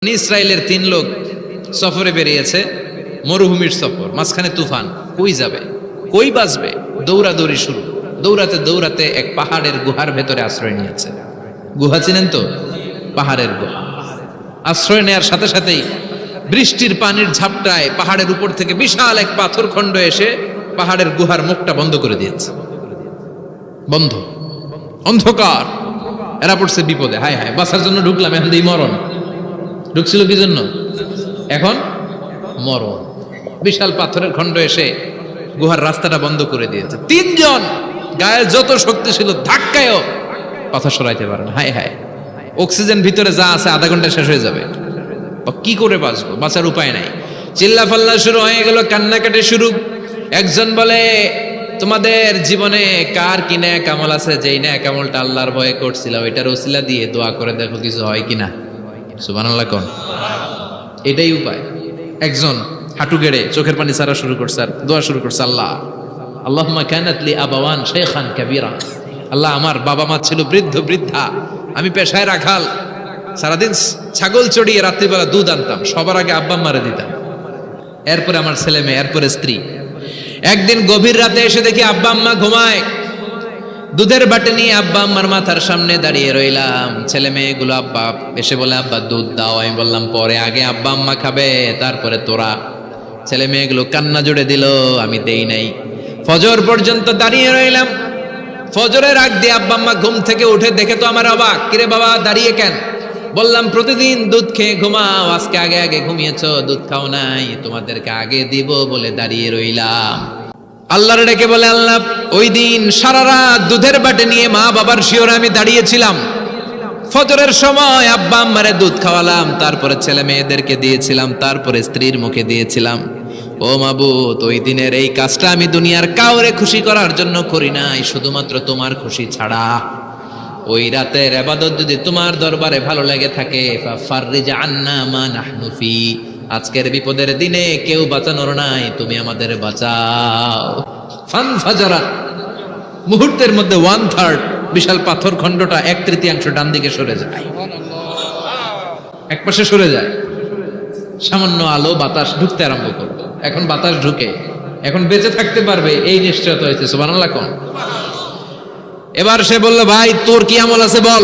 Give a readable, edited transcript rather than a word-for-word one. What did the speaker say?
ইসরায়েলের 3 লোক সফরে বেরিয়েছে, মরুভূমির সফর, মাঝখানে তুফান। কই যাবে, কই বাঁচবে? দৌড়াদৌড়ি শুরু। দৌড়াতে দৌড়াতে এক পাহাড়ের গুহার ভেতরে আশ্রয় নিয়েছে। গুহা চিনেন তো? পাহাড়ের গুহা। আশ্রয় নেয়ার সাথে সাথেই বৃষ্টির পানির ঝাপটায় পাহাড়ের উপর থেকে বিশাল এক পাথর খণ্ড এসে পাহাড়ের গুহার মুখটা বন্ধ করে দিয়েছে। বন্ধ, অন্ধকার। এরা পড়ছে বিপদে। হায় হায়, বাঁচার জন্য ঢুকলাম, এখন দিই মরণ। ঢুকছিল কি জন্য? এখন মরণ। বিশাল পাথরের খণ্ড এসে গুহার রাস্তাটা বন্ধ করে দিয়েছে। 3 জন গায়ে যত শক্তি ছিল ধাক্কায়ও পাথর সরাইতে পারে না। হায় হায়, অক্সিজেন ভিতরে যা আছে আধা ঘন্টা শেষ হয়ে যাবে। কি করে বাঁচবো? বাঁচার উপায় নাই। চিল্লা ফাল্লা শুরু হয়ে গেল, কান্নাকাটি শুরু। একজন বলে, তোমাদের জীবনে কার কি ন্যাক আমল আছে? যেই ন্যাক আমলটা আল্লাহর ভয়ে করছিল ওইটার ওসিলা দিয়ে দোয়া করে দেখো কিছু হয় কিনা। সুবহানাল্লাহ কোন? এটাই উপায়। একজন হাঁটু গেড়ে চোখের পানি ছাড়া শুরু করছে আর দোয়া শুরু করছে, আল্লাহ আল্লাহুম্মা কানাত লি আবাওয়ান শাইখান কাবীরা। আল্লাহ, আমার বাবা মা ছিল বৃদ্ধ বৃদ্ধা, আমি পেশায় রাখাল, সারাদিন ছাগল চড়িয়ে রাত্রিবেলা দুধ আনতাম, সবার আগে আব্বা আম্মারে দিতাম, এরপরে আমার ছেলে মেয়ে, এরপরে স্ত্রী। একদিন গভীর রাতে এসে দেখি আব্বা আম্মা ঘুমায়। দুধের বাটি নিয়ে আব্বা আম্মার মাথার সামনে দাঁড়িয়ে রইলাম। ছেলে মেয়েগুলো আব্বা এসে বলে, আব্বা দুধ দাও। আমি বললাম পরে, আগে আব্বা আম্মা খাবে, তারপরে তোরা। ছেলে মেয়েগুলো কান্না জুড়ে দিল, আমি দেই নাই। ফজর পর্যন্ত দাঁড়িয়ে রইলাম। ফজরের আগ দিয়ে আব্বা আম্মা ঘুম থেকে উঠে দেখে তো আমার অবাক, কিরে বাবা দাঁড়িয়ে কেন? বললাম প্রতিদিন দুধ খেয়ে ঘুমাও, আজকে আগে আগে ঘুমিয়েছো, দুধ খাও নাই, তোমাদেরকে আগে দিব বলে দাঁড়িয়ে রইলাম। আল্লাহর ডেকে বলে, আল্লাহ ওই দিন সারা রাত দুধের বাটি নিয়ে মা বাবার শিওরে আমি দাঁড়িয়েছিলাম। ফজরের সময় আব্বা আম্মারে দুধ খাওয়ালাম, তারপরে ছেলে মেয়েদেরকে দিয়েছিলাম, তারপরে স্ত্রীর মুখে দিয়েছিলাম। ও মাবুদ, ওই দিনের এই কাজটা আমি দুনিয়ার কাউরে খুশি করার জন্য করি নাই, শুধুমাত্র তোমার খুশি ছাড়া। ওই রাতের ইবাদত যদি তোমার দরবারে ভালো লেগে থাকে, ফাফাররিজ আন্না মা নাহনু ফি, আজকের বিপদের দিনে কেউ বাঁচানোর নাই, তুমি আমাদের বাঁচাও। ফানফাজারা, মুহূর্তের মধ্যে 1/3 বিশাল পাথর খণ্ডটা 1/3 ডান দিকে সরে যায়, এক পাশে সরে যায়। সামান্য আলো বাতাস ঢুকতে আরম্ভ করবে। এখন বাতাস ঢুকে, এখন বেঁচে থাকতে পারবে এই নিশ্চয়তা হয়েছে। সুবহানাল্লাহ কোন? এবার সে বলল, ভাই তোর কি আমল আছে বল।